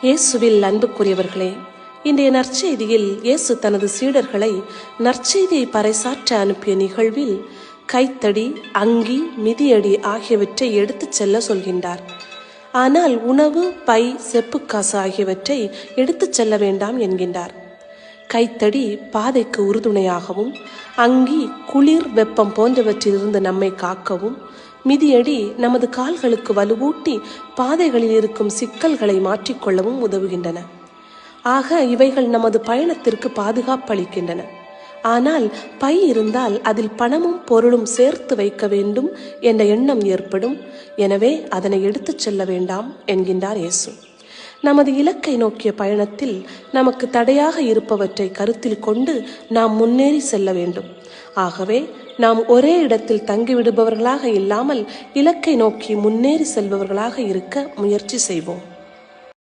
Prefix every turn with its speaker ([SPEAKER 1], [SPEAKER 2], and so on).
[SPEAKER 1] இயேசுவில் அன்புக்குரியவர்களே, இன்றைய நற்செய்தியில் இயேசு தனது சீடர்களை நற்செய்தியை பறைசாற்ற அனுப்பிய நிகழ்வில் கைத்தடி, அங்கி, மிதியடி ஆகியவற்றை எடுத்துச் செல்ல சொல்கின்றார். ஆனால் உணவு, பை, செப்புக்காசு ஆகியவற்றை எடுத்துச் செல்ல வேண்டாம் என்கின்றார். கைத்தடி பாதைக்கு உறுதுணையாகவும், அங்கி குளிர், வெப்பம் போன்றவற்றிலிருந்து நம்மை காக்கவும், மிதியடி நமது கால்களுக்கு வலுவூட்டி பாதைகளில் இருக்கும் சிக்கல்களை மாற்றிக்கொள்ளவும் உதவுகின்றன. ஆக இவைகள் நமது பயணத்திற்கு பாதுகாப்பளிக்கின்றன. ஆனால் பை இருந்தால் அதில் பணமும் பொருளும் சேர்த்து வைக்க வேண்டும் என்ற எண்ணம் ஏற்படும். எனவே அதனை எடுத்துச் செல்ல வேண்டாம் என்கின்றார் இயேசு. நமது இலக்கை நோக்கிய பயணத்தில் நமக்கு தடையாக இருப்பவற்றை கருத்தில் கொண்டு நாம் முன்னேறி செல்ல வேண்டும். ஆகவே நாம் ஒரே இடத்தில் தங்கிவிடுபவர்களாக இல்லாமல் இலக்கை நோக்கி முன்னேறி செல்பவர்களாக இருக்க முயற்சி செய்வோம்.